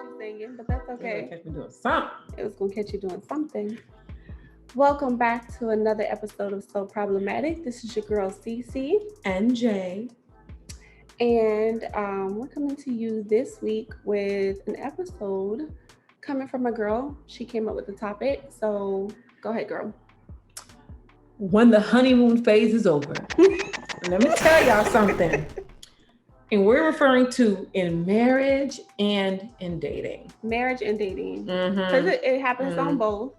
you singing, but that's okay. Catch me doing something. It was gonna catch you doing something. Welcome back to another episode of So Problematic. This is your girl Cece, NJ. and we're coming to you this week with an episode coming from a girl. She came up with the topic, so go ahead, girl. When the honeymoon phase is over, let me tell y'all something. And we're referring to in marriage and in dating. Marriage and dating, Mm-hmm. because it happens on both.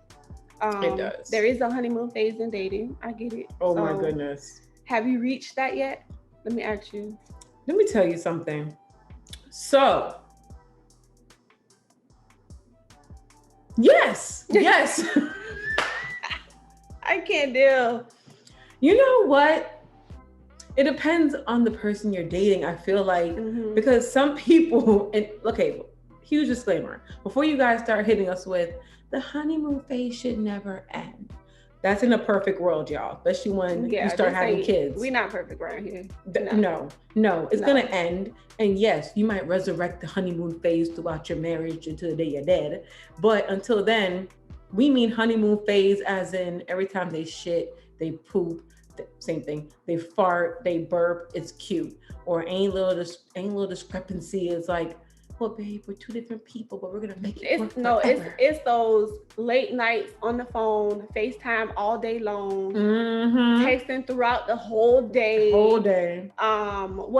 It does. There is a honeymoon phase in dating. I get it. Oh my So, goodness. Have you reached that yet? Let me ask you. Let me tell you something. So, yes. I can't deal. You know what? It depends on the person you're dating, I feel like, because some people, and okay, huge disclaimer, before you guys start hitting us with, the honeymoon phase should never end. That's in a perfect world, y'all, especially when you start having kids. We're not perfect around here. No, it's going to end. And yes, you might resurrect the honeymoon phase throughout your marriage until the day you're dead. But until then, we mean honeymoon phase as in every time they shit, they poop, same thing. They fart, they burp, it's cute. Or ain't little discrepancy is like, well, babe, we're two different people, but we're gonna make it work forever. It's those late nights on the phone, FaceTime all day long, texting throughout the whole day. What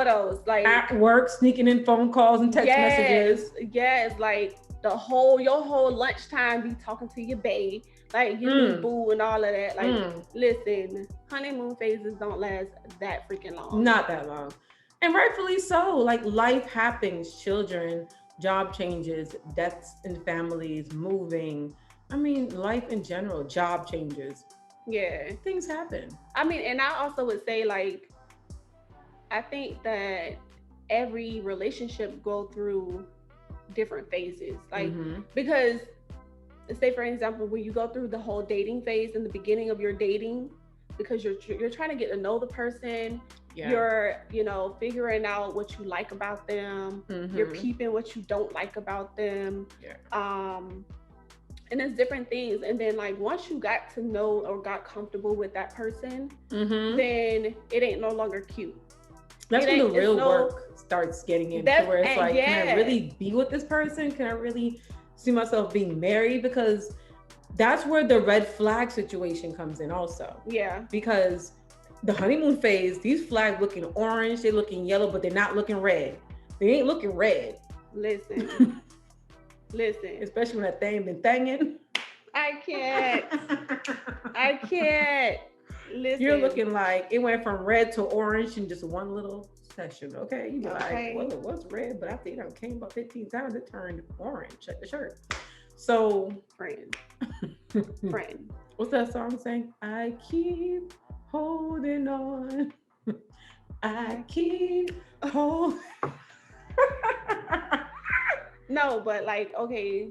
else? Like at work, sneaking in phone calls and text messages. Yes, like your whole lunchtime be talking to your bae, like your boo and all of that. Like, listen, honeymoon phases don't last that freaking long. Not that long. And rightfully so. Like, life happens, children, job changes, deaths in families, moving. I mean, life in general, job changes. Yeah. Things happen. I mean, and I also would say, like, I think that every relationship go through different phases. Like, because say, for example, when you go through the whole dating phase in the beginning of your dating, because you're trying to get to know the person, you're figuring out what you like about them, you're peeping what you don't like about them, and it's different things. And then, like, once you got to know or got comfortable with that person, then it ain't no longer cute. That's when the real work starts getting into, where it's like, can I really be with this person? Can I really see myself being married? Because that's where the red flag situation comes in also. Yeah. Because the honeymoon phase, these flags looking orange, they're looking yellow, but they're not looking red. They ain't looking red. Listen. Especially when that thing been thanging. I can't. Listen. You're looking like it went from red to orange in just one little session. Okay. You be like, well, it was red, but after it came about 15 times, it turned orange. Check the shirt. So, friend. What's that song saying? I keep holding on. I keep holding. No, but like, okay.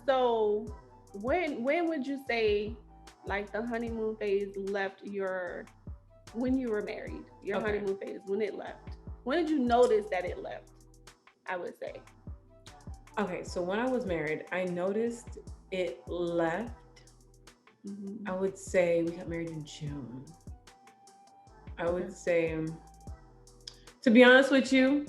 So when would you say, like, the honeymoon phase left when you were married, your honeymoon phase, when it left? When did you notice that it left? I would say. Okay, so when I was married, I noticed it left. I would say we got married in June. I would say, to be honest with you,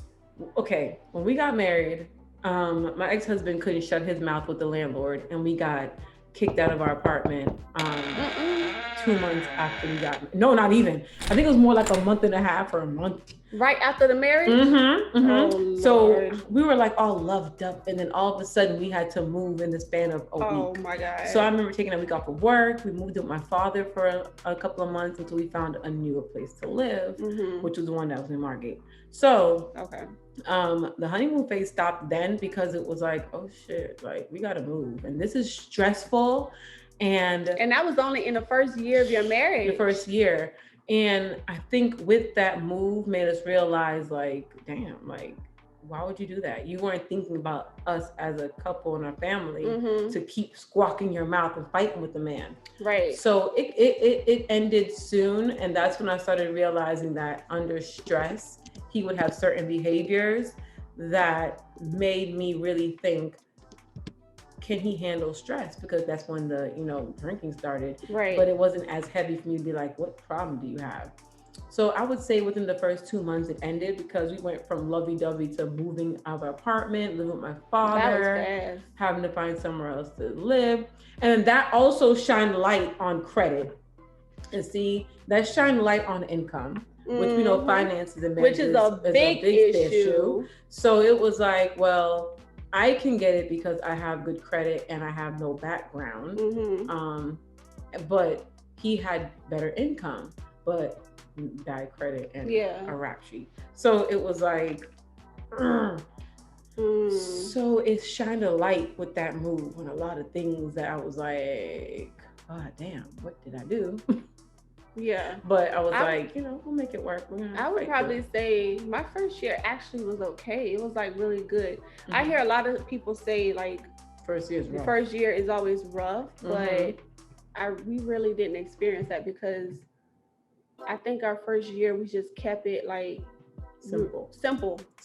okay, when we got married, my ex-husband couldn't shut his mouth with the landlord, and we got kicked out of our apartment 2 months after we got, no, not even. I think it was more like a month and a half or a month. Right after the marriage? Oh, so we were like all loved up, and then all of a sudden we had to move in the span of a week. Oh my God. So I remember taking a week off of work. We moved with my father for a couple of months until we found a newer place to live, which was the one that was in Margate. So the honeymoon phase stopped then because it was like, oh shit, like we gotta move. And this is stressful. And that was only in the first year of your marriage. The first year. And I think with that move made us realize, like, damn, like, why would you do that? You weren't thinking about us as a couple and our family to keep squawking your mouth and fighting with the man. Right. So it ended soon. And that's when I started realizing that under stress, he would have certain behaviors that made me really think, can he handle stress? Because that's when the, drinking started. Right. But it wasn't as heavy for me to be like, what problem do you have? So I would say within the first 2 months it ended, because we went from lovey-dovey to moving out of our apartment, living with my father, having to find somewhere else to live. And that also shined light on credit. And see, that shined light on income, which we know finances and marriage is a big issue. So it was like, well, I can get it because I have good credit and I have no background. But he had better income, but bad credit and a rap sheet. So it was like, so it shined a light with that move on a lot of things that I was like, oh damn, what did I do? Yeah. But I was like, we'll make it work. I would probably say my first year actually was okay. It was like really good. I hear a lot of people say like first year is always rough, but we really didn't experience that, because I think our first year we just kept it like simple.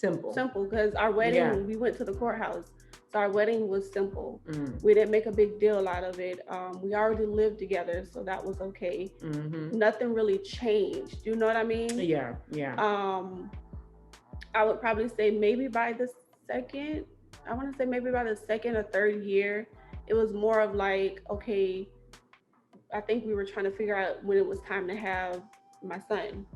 Because our wedding, we went to the courthouse. So our wedding was simple. We didn't make a big deal out of it. We already lived together, so that was okay. Nothing really changed. You know what I mean? Yeah. I would probably say maybe by the second or third year, it was more of like, okay, I think we were trying to figure out when it was time to have my son,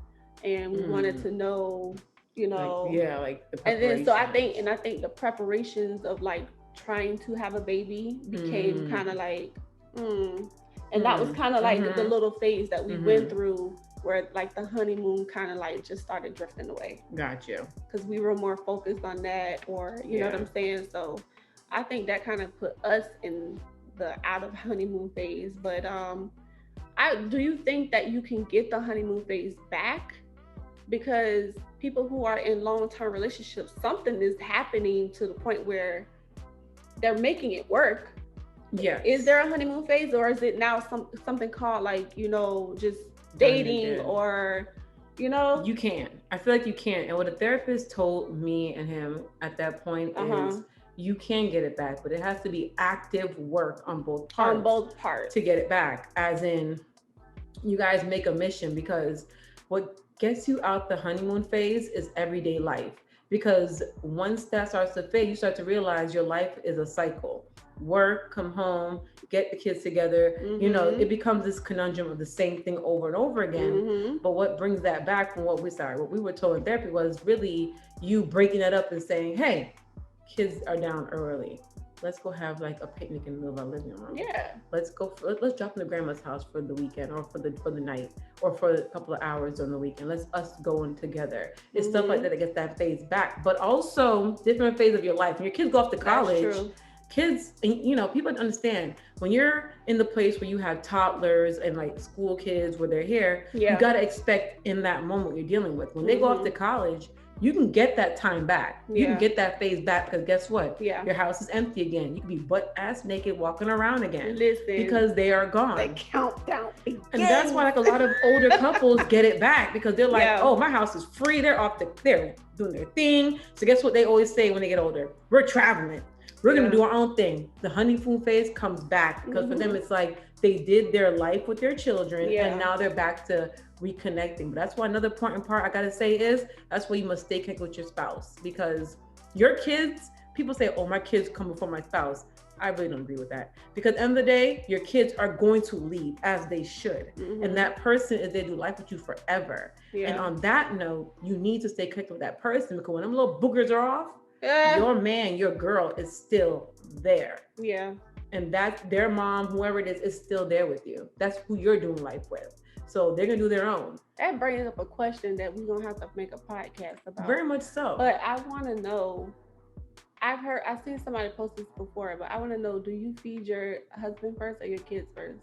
and we wanted to know, like the and then so I think the preparations of like trying to have a baby became kind of like and that was kind of like the little phase that we went through, where like the honeymoon kind of like just started drifting away. Got you. Because we were more focused on that, or you know what I'm saying. So I think that kind of put us in the out of honeymoon phase. But do you think that you can get the honeymoon phase back? Because people who are in long-term relationships, something is happening to the point where they're making it work. Yeah. Is there a honeymoon phase, or is it now something called like, just dating, or You can. I feel like you can. And what a therapist told me and him at that point is, you can get it back, but it has to be active work on both parts. To get it back. As in, you guys make a mission, because what gets you out the honeymoon phase is everyday life. Because once that starts to fade, you start to realize your life is a cycle. Work, come home, get the kids together. It becomes this conundrum of the same thing over and over again. But what brings that back from what we were told in therapy was really you breaking that up and saying, hey, kids are down early. Let's go have like a picnic in the middle of our living room. Yeah. Let's drop in the grandma's house for the weekend, or for the night, or for a couple of hours on the weekend. Let's us go in together. It's stuff like that gets that phase back. But also different phase of your life. When your kids go off to college, kids, people understand when you're in the place where you have toddlers and like school kids where they're here, you got to expect in that moment you're dealing with. When they go off to college, you can get that time back. You can get that phase back, because guess what? Your house is empty again. You can be butt ass naked walking around again. Because they are gone. The countdown begins. And that's why like a lot of older couples get it back, because they're like, oh, my house is free. They're doing their thing. So guess what they always say when they get older? We're traveling. We're going to do our own thing. The honeymoon phase comes back, because for them, it's like they did their life with their children and now they're back to reconnecting. But that's why another important part I got to say is that's why you must stay connected with your spouse, because your kids, people say, oh, my kids come before my spouse. I really don't agree with that, because at the end of the day, your kids are going to leave, as they should. And that person is there to do life with you forever. And on that note, you need to stay connected with that person, because when them little boogers are off, your man, your girl is still there. And that's their mom, whoever it is still there with you. That's who you're doing life with. So they're gonna do their own. That brings up a question that we're gonna have to make a podcast about. Very much so. But I want to know, I've seen somebody post this before, but I want to know, do you feed your husband first or your kids first?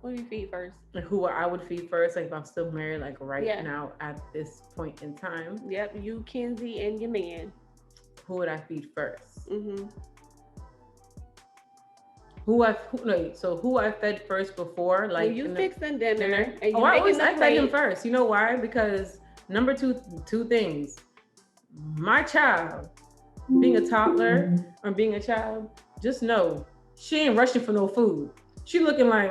Who do you feed first? Who I would feed first, like if I'm still married, like now at this point in time. Yep, you, Kenzie, and your man. Who would I feed first? Who I fed first before, like you fixing dinner and you I fed him first. You know why? Because number two things. My child being a toddler or being a child, just know she ain't rushing for no food. She looking like,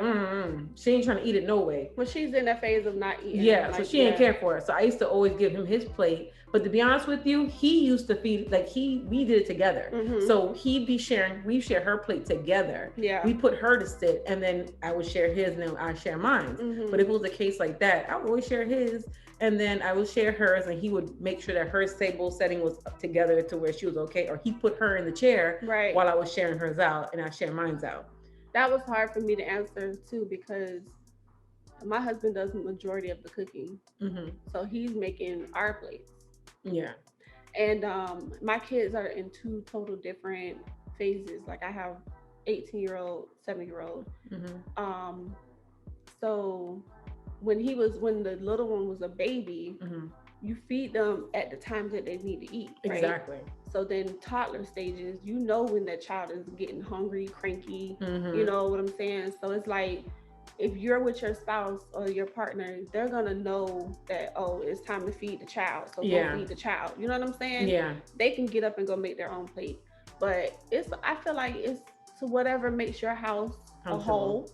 she ain't trying to eat it no way. Well, she's in that phase of not eating. Yeah, so she ain't care for it. So I used to always give him his plate. But to be honest with you, he used to feed, like we did it together. So he'd be sharing, we share her plate together. Yeah. We put her to sit, and then I would share his, and then I share mine. But if it was a case like that, I would always share his, and then I would share hers, and he would make sure that her table setting was together to where she was okay, or he put her in the chair while I was sharing hers out, and I share mine's out. That was hard for me to answer too, because my husband does the majority of the cooking. So he's making our plates. Yeah. And my kids are in two total different phases. Like I have 18-year-old, 7-year-old. So when the little one was a baby, you feed them at the times that they need to eat. Right? Exactly. So then toddler stages, you know when that child is getting hungry, cranky, you know what I'm saying? So it's like, if you're with your spouse or your partner, they're gonna know that, oh, it's time to feed the child. So go feed the child. You know what I'm saying? Yeah. They can get up and go make their own plate. But I feel like it's to whatever makes your house a whole,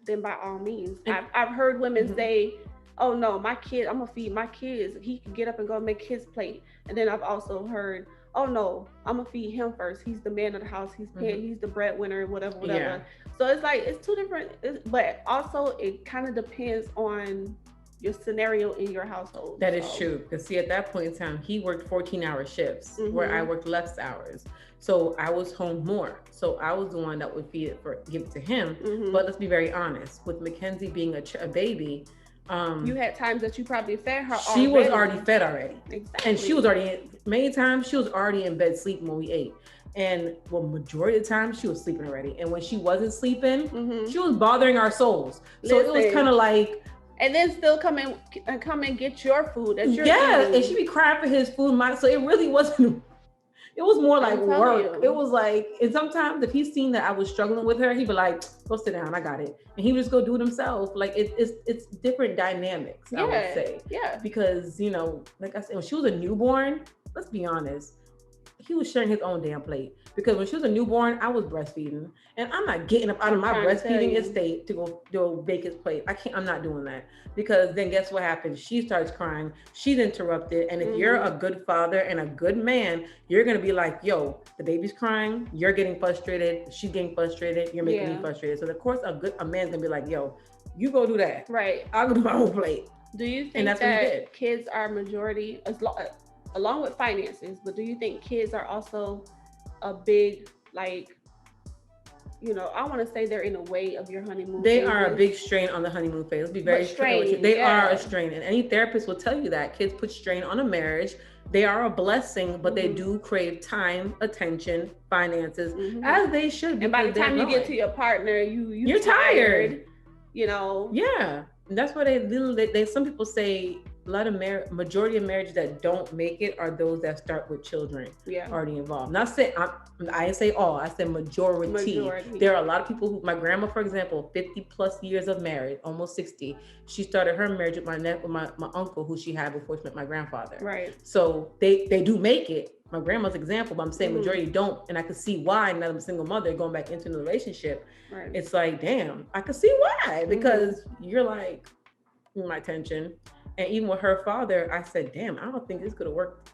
then by all means. I've heard women say, oh no, my kid, I'm gonna feed my kids. He can get up and go make his plate. And then I've also heard, oh no, I'm gonna feed him first. He's the man of the house. He's he's the breadwinner, whatever. Yeah. So it's like, it's two different, but also it kind of depends on your scenario in your household. That is true. Because see, at that point in time, he worked 14-hour shifts where I worked less hours. So I was home more. So I was the one that would give it to him. But let's be very honest, with Mackenzie being a baby, you had times that you probably fed her already. She was already fed already. Exactly. And she was already, many times she was already in bed sleeping when we ate. And majority of the time she was sleeping already. And when she wasn't sleeping, she was bothering our souls. So it was kind of like, and then still come and get your food. That you're eating. And she'd be crying for his food. So it really wasn't. It was more like work. It was like, and sometimes if he's seen that I was struggling with her, he'd be like, go sit down, I got it. And he would just go do it himself. Like it's different dynamics, I would say. Yeah. Because, you know, like I said, when she was a newborn, let's be honest, he was sharing his own damn plate. Because when she was a newborn, I was breastfeeding. And I'm not getting up out of my breastfeeding estate to go bake his plate. I'm not doing that. Because then guess what happens? She starts crying. She's interrupted. And if you're a good father and a good man, you're going to be like, yo, the baby's crying. You're getting frustrated. She's getting frustrated. You're making me frustrated. So of course, a man's going to be like, yo, you go do that. Right. I'll go do my own plate. Do you think that kids are majority, along with finances, but do you think kids are also a big, like, you know, I want to say they're in a way of your honeymoon They phase. are a big strain on the honeymoon phase. Let's be very straight with you. They are a strain. And any therapist will tell you that. Kids put strain on a marriage. They are a blessing, but they do crave time, attention, finances, as they should. And by the time you get to your partner, you're tired. You know? Yeah. And that's why they some people say a lot of majority of marriages that don't make it are those that start with children already involved. Not say I didn't say all. I said majority. There are a lot of people who, my grandma, for example, 50 plus years of marriage, almost 60. She started her marriage with my uncle, who she had before she met my grandfather. Right. So they do make it. My grandma's example, but I'm saying majority don't, and I can see why. Now I'm a single mother going back into the relationship. Right. It's like, damn, I can see why, because you're like, my attention. And even with her father, I said, damn, I don't think this could have worked.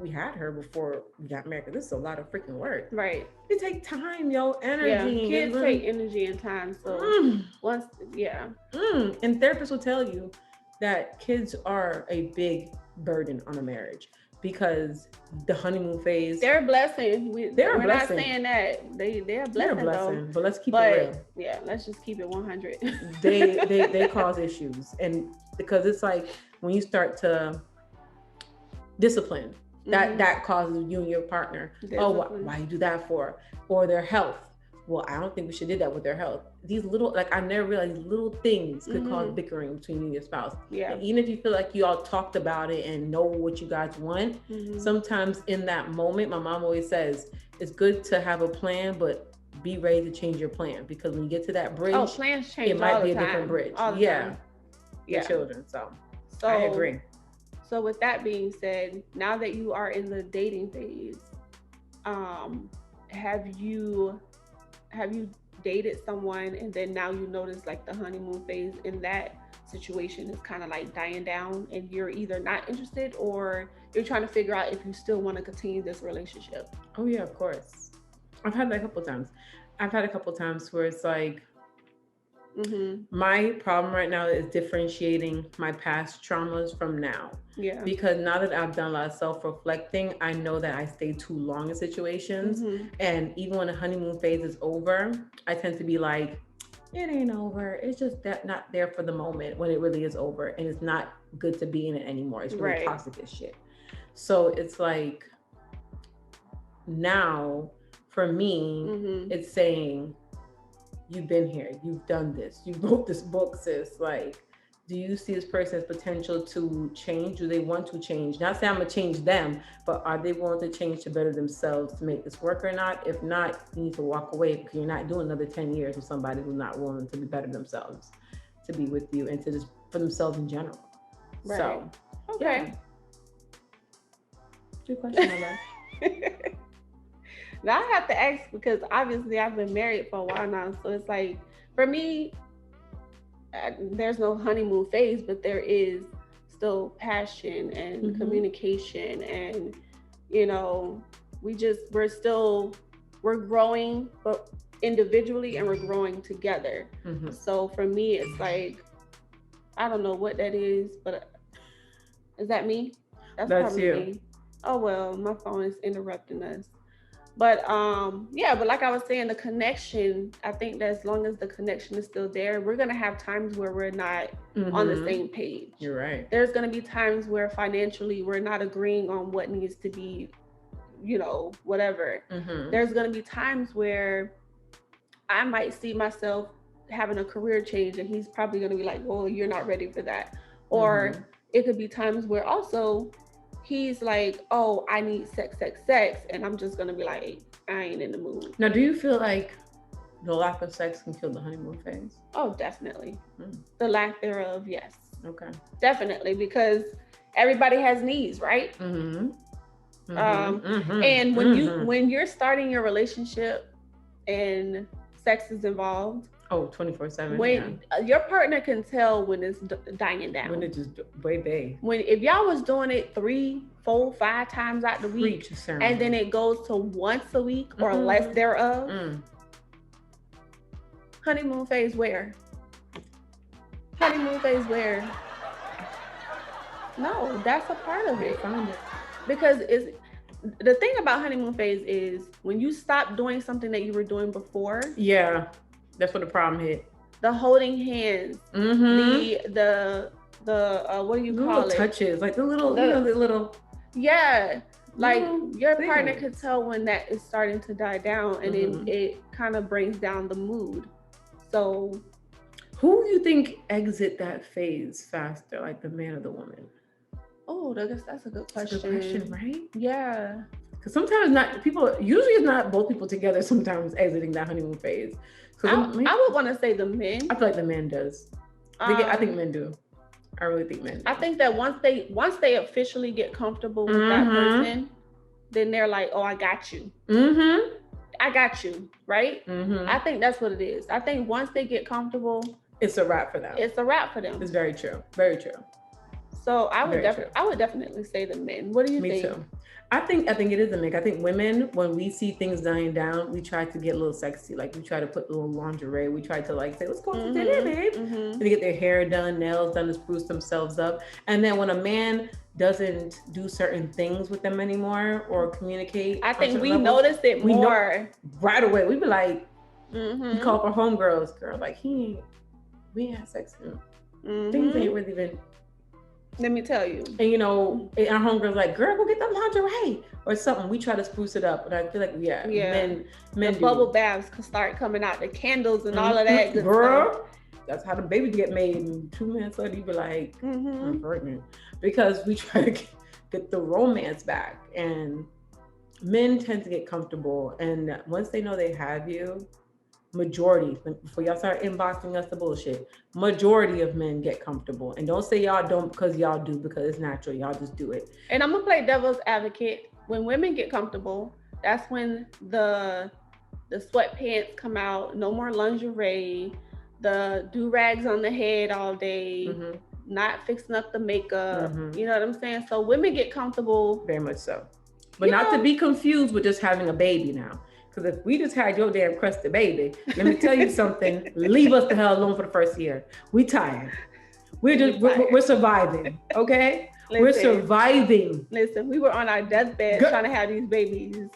We had her before we got married. This is a lot of freaking work. Right. It takes time, energy. Yeah, kids take energy and time. So And therapists will tell you that kids are a big burden on a marriage, because the honeymoon phase. They're a blessing. We're not saying that. They're a blessing. They're a blessing, but let's keep it real. Yeah, let's just keep it 100. they cause issues, and because it's like when you start to discipline, that causes you and your partner. Oh, why you do that for? Or their health. Well, I don't think we should do that with their health. These little, like, I never realized little things could cause bickering between you and your spouse. Yeah. And even if you feel like you all talked about it and know what you guys want, sometimes in that moment, my mom always says, it's good to have a plan, but be ready to change your plan, because when you get to that bridge, plans change. It might be a different bridge. Your children. So I agree. So with that being said, now that you are in the dating phase, um, have you dated someone and then now you notice like the honeymoon phase in that situation is kind of like dying down and you're either not interested or you're trying to figure out if you still want to continue this relationship? Oh yeah, of course. I've had that a couple times. I've had a couple times where it's like, my problem right now is differentiating my past traumas from now. Yeah. Because now that I've done a lot of self-reflecting, I know that I stay too long in situations. And even when the honeymoon phase is over, I tend to be like, it ain't over. It's just that not there for the moment when it really is over. And it's not good to be in it anymore. It's really toxic as shit. So it's like, now for me, it's saying, you've been here, you've done this, you wrote this book, sis. Like, do you see this person's potential to change? Do they want to change? Not saying I'm gonna change them, but are they willing to change to better themselves to make this work or not? If not, you need to walk away, because you're not doing another 10 years with somebody who's not willing to be better themselves, to be with you, and to just for themselves in general. Right. So, okay. Yeah. Good question, my love. Now I have to ask, because obviously I've been married for a while now. So it's like, for me, there's no honeymoon phase, but there is still passion and communication. And, you know, we're growing, but individually, and we're growing together. So for me, it's like, I don't know what that is, but is that me? That's probably you. Me. Oh, well, my phone is interrupting us. But but like I was saying, the connection, I think that as long as the connection is still there, we're going to have times where we're not on the same page. You're right. There's going to be times where financially we're not agreeing on what needs to be, you know, whatever. There's going to be times where I might see myself having a career change and he's probably going to be like, well, you're not ready for that. Or it could be times where also he's like, oh, I need sex. And I'm just going to be like, I ain't in the mood. Now, do you feel like the lack of sex can kill the honeymoon phase? Oh, definitely. The lack thereof, yes. Okay. Definitely, because everybody has needs, right? And when you're starting your relationship and sex is involved, 24/7. When your partner can tell when it's dying down. When it's just baby. If y'all was doing it 3, 4, 5 times out the week, and then it goes to once a week or less thereof. Honeymoon phase where? Honeymoon phase where? No, that's a part of it. Because the thing about honeymoon phase is when you stop doing something that you were doing before. Yeah. That's what the problem hit. The holding hands, the what do you call it? Touches, like the little. Yeah, like your partner could tell when that is starting to die down, and it kind of brings down the mood. So, who do you think exit that phase faster, like the man or the woman? Oh, I guess that's a good question. That's a good question, right? Yeah. Because sometimes usually it's not both people together sometimes exiting that honeymoon phase. I would want to say the men. I feel like the man does. I think men do. I really think men do. I think that once they officially get comfortable with that person, then they're like, oh, I got you. I got you, right? I think that's what it is. I think once they get comfortable, it's a wrap for them. It's a wrap for them. It's very true. Very true. So I would definitely say the men. What do you think? Me too. I think it is a mix. I think women, when we see things dying down, we try to get a little sexy. Like we try to put a little lingerie. We try to like say, let's go to dinner, babe. And they get their hair done, nails done to spruce themselves up. And then when a man doesn't do certain things with them anymore or communicate, I think we notice it more right away. We be like, we call up our homegirls, girl, like we ain't had sex. Things ain't really been. Let me tell you. And our homegirl's like, girl, go get the lingerie or something. We try to spruce it up. And I feel like, men the bubble baths can start coming out, the candles and all of that good stuff. That's how the baby get made. And 2 minutes later, you be like, I'm pregnant. Because we try to get the romance back. And men tend to get comfortable. And once they know they have you, majority, before y'all start inboxing us the bullshit, majority of men get comfortable. And don't say y'all don't, because y'all do, because it's natural. Y'all just do it. And I'm gonna play devil's advocate. When women get comfortable, That's when the sweatpants come out. No more lingerie. The do-rags on the head all day. Mm-hmm. Not fixing up the makeup. Mm-hmm. You know what I'm saying? So women get comfortable. Very much so. But not to be confused with just having a baby now. Because if we just had your damn crusty baby, let me tell you something, leave us the hell alone for the first year. We tired. We're surviving, okay? We're surviving. Listen, we were on our deathbed trying to have these babies.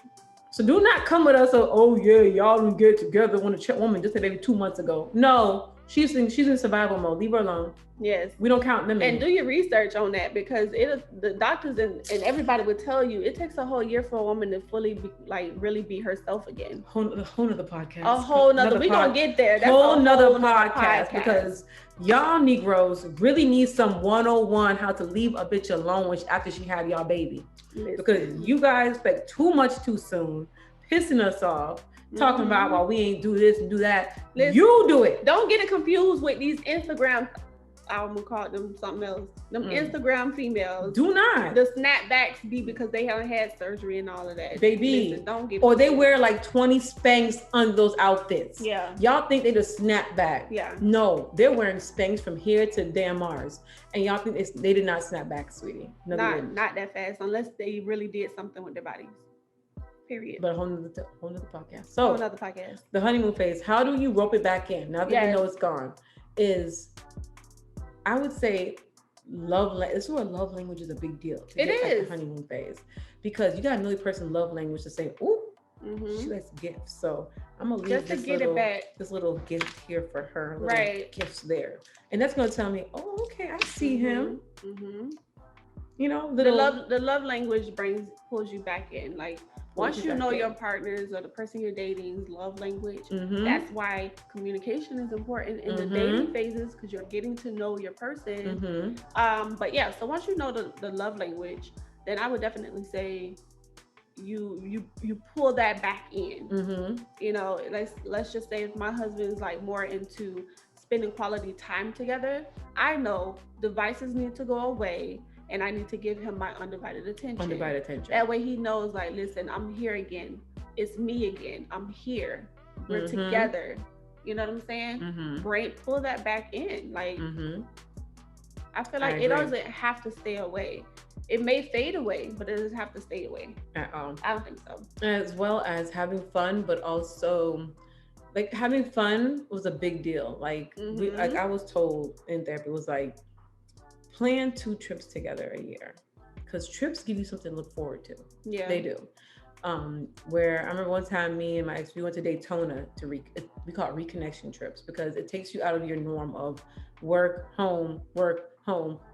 So do not come with us, oh yeah, y'all didn't get together when a woman just had a baby 2 months ago. No, she's in survival mode. Leave her alone. Yes. We don't count them in. And do your research on that, because the doctors and everybody would tell you it takes a whole year for a woman to fully really be herself again. Whole nother podcast. A whole nother. We're going to get there. That's whole nother podcast because y'all Negroes really need some 101 how to leave a bitch alone after she had y'all baby. Listen. Because you guys expect too much too soon, pissing us off. Talking about why we ain't do this and do that. Listen, you do it. Don't get it confused with these Instagram. I'm gonna call them something else. Them Instagram females. Do not. The snapbacks be because they haven't had surgery and all of that. Baby. Listen, don't get. Or they wear like 20 Spanx under those outfits. Yeah. Y'all think they just snap back. Yeah. No, they're wearing Spanx from here to damn Mars, and y'all think they did not snap back, sweetie. No, not that fast, unless they really did something with their bodies. Period. But a whole nother podcast. So another podcast. The honeymoon phase. How do you rope it back in now that you know it's gone? I would say this is where love language is a big deal. It is. The honeymoon phase, because you got another person's love language to say, ooh, she likes gifts. So I'm gonna leave this little gift here for her. Right. Gifts there, and that's gonna tell me, oh, okay, I see him. Mm-hmm. You know, the love language pulls you back in. Like once you know your partners or the person you're dating's love language, that's why communication is important in the dating phases, because you're getting to know your person. But yeah, so once you know the love language, then I would definitely say you pull that back in. You know, let's just say if my husband's like more into spending quality time together, I know devices need to go away. And I need to give him my undivided attention. That way he knows, like, listen, I'm here again. It's me again. I'm here. We're together. You know what I'm saying? Pull that back in. Like, I feel like it doesn't have to stay away. It may fade away, but it doesn't have to stay away. At all. I don't think so. As well as having fun, but also, like, having fun was a big deal. Like, I was told in therapy, was like, plan 2 trips together a year, because trips give you something to look forward to. Yeah, they do. Where I remember one time me and my ex, we went to Daytona we call it reconnection trips, because it takes you out of your norm of work, home,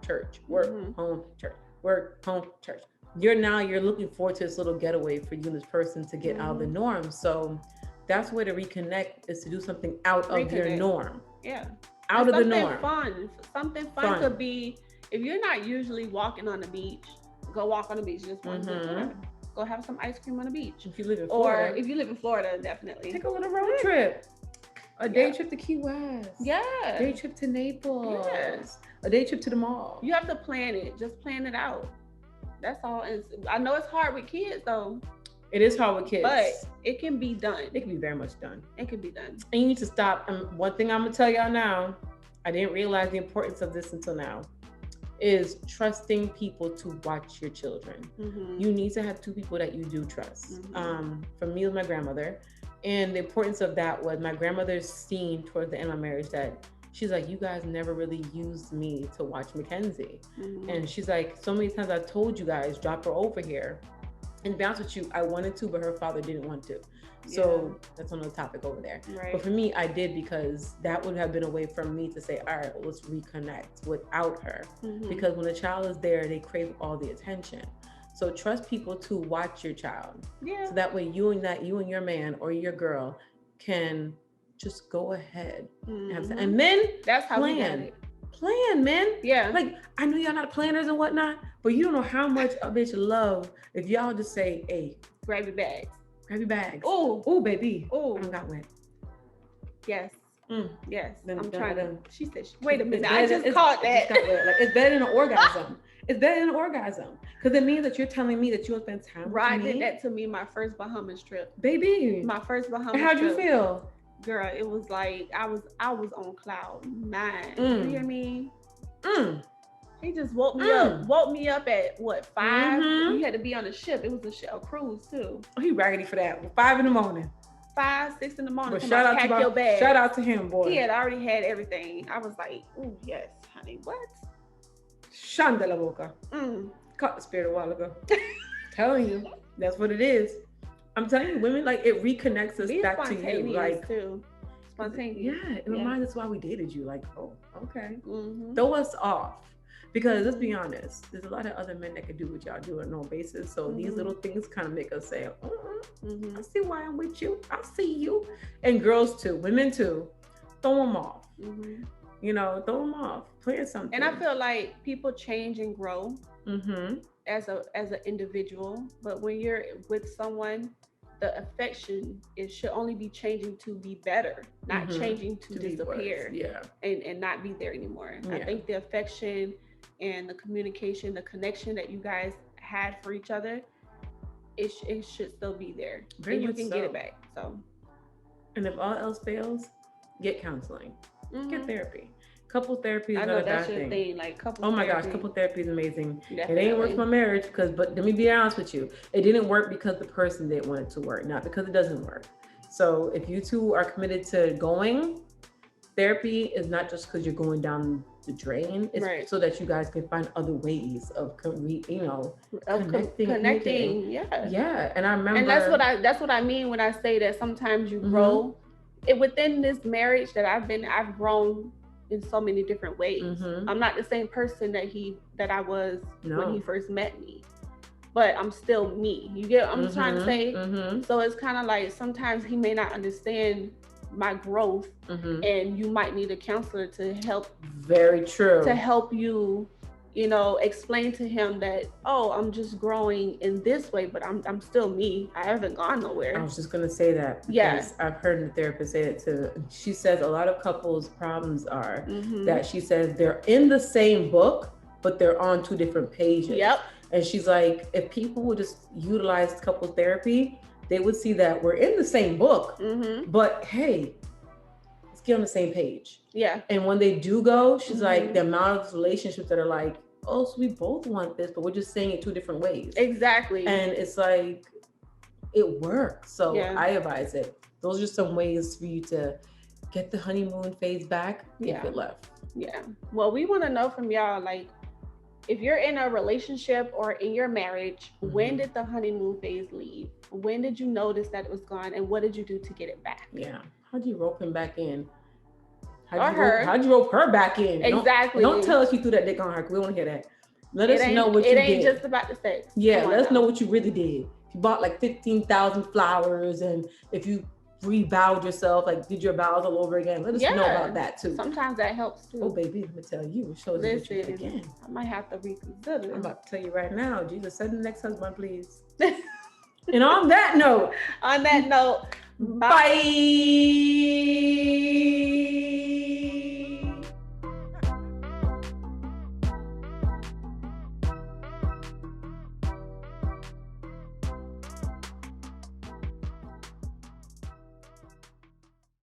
church, work, home, church, work, home, church. You're looking forward to this little getaway for you and this person to get out of the norm. So that's where to reconnect, is to do something out of your norm. Yeah. Out of the norm. Something fun could be, if you're not usually walking on the beach, go walk on the beach just once. Go have some ice cream on the beach. If you live in Florida. Or if you live in Florida, definitely. Take a little road trip. A day trip to Key West. Yeah. A day trip to Naples. Yes. A day trip to the mall. You have to plan it. Just plan it out. That's all. And I know it's hard with kids though. It is hard with kids. But it can be done. It can be very much done. It can be done. And you need to stop. One thing I'm going to tell y'all now, I didn't realize the importance of this until now, is trusting people to watch your children. You need to have 2 people that you do trust. For me, it was my grandmother. And the importance of that was my grandmother's seen towards the end of my marriage that she's like, you guys never really used me to watch Mackenzie. And she's like, so many times I've told you guys, drop her over here. And to be honest with you, I wanted to, but her father didn't want to. So that's another topic over there. Right. But for me, I did, because that would have been a way for me to say, all right, let's reconnect without her. Because when a child is there, they crave all the attention. So trust people to watch your child. Yeah. So that way you and your man or your girl can just go ahead. And men, that's how we plan. Plan, man. Yeah. Like, I know y'all not planners and whatnot, but you don't know how much a bitch love if y'all just say, hey, grab your bags. Grab your bags. Oh, baby. Oh, I got wet. Yes. Yes. Then, I'm trying to. She said, wait a minute. I just caught that. Like, it's better than an orgasm. Is that an orgasm? Because it means that you're telling me that you'll spend time with Rod me. did that to me my first Bahamas trip. Baby. My first Bahamas and how'd trip. you feel? Girl, it was like I was on cloud 9. You hear me? He just woke me up at what, 5? You had to be on a ship. It was a cruise too. Oh, he raggedy for that. 5 in the morning. 5, 6 in the morning. But shout out to him, boy. He had already had everything. I was like, "Ooh, yes, honey, what?" Shanda la boca. Caught the spirit a while ago. Telling you, that's what it is. I'm telling you, women, like, it reconnects us back to you. Like, too. Spontaneous. Yeah, it reminds us why we dated you. Like, oh, okay. Throw us off. Because let's be honest, there's a lot of other men that could do what y'all do on a normal basis. So these little things kind of make us say, I see why I'm with you. I see you. And girls too, women too. Throw them off. You know, throw them off. Plan something. And I feel like people change and grow as an individual. But when you're with someone, the affection should only be changing to be better, not changing to disappear. And not be there anymore. I think the affection and the communication, the connection that you guys had for each other, it should still be there. And you can get it back. So, and if all else fails, get counseling, get therapy. Couple therapy is not a bad thing. Like couple. Oh my gosh, couple therapy is amazing. Definitely. It ain't worked my marriage but let me be honest with you, it didn't work because the person didn't want it to work, not because it doesn't work. So if you two are committed to going, therapy is not just because you're going down the drain. It's so that you guys can find other ways of connecting. Yeah. And I remember, and that's what I mean when I say that sometimes you grow. Within this marriage that I've grown in so many different ways. I'm not the same person that I was when he first met me, but I'm still me. You get what I'm trying to say? So it's kind of like sometimes he may not understand my growth, and you might need a counselor to help. Very true. To help you, explain to him that, oh, I'm just growing in this way, but I'm still me. I haven't gone nowhere. I was just gonna say that. Because I've heard a therapist say it too. She says a lot of couples' problems are that she says they're in the same book, but they're on 2 different pages. Yep. And she's like, if people would just utilize couple therapy, they would see that we're in the same book, but hey, let's get on the same page. Yeah. And when they do go, she's like, the amount of relationships that are like, oh, so we both want this, but we're just saying it 2 different ways. Exactly. And it's like, it works. So I advise it. Those are some ways for you to get the honeymoon phase back if it left. Yeah. Well, we want to know from y'all, like, if you're in a relationship or in your marriage, when did the honeymoon phase leave? When did you notice that it was gone, and what did you do to get it back? Yeah. How'd you rope him back in? How'd you rope her back in? Exactly. Don't tell us you threw that dick on her, because we want to hear that. Let us know what you did. It ain't just about the sex. Yeah, let us know what you really did. If you bought like 15,000 flowers, and if you rebowed yourself, like did your vows all over again, let us know about that too. Sometimes that helps too. Oh baby, let me tell you, it shows you what you again. I might have to reconsider. I'm about to tell you right now, Jesus, send the next husband, please. And on that note, bye.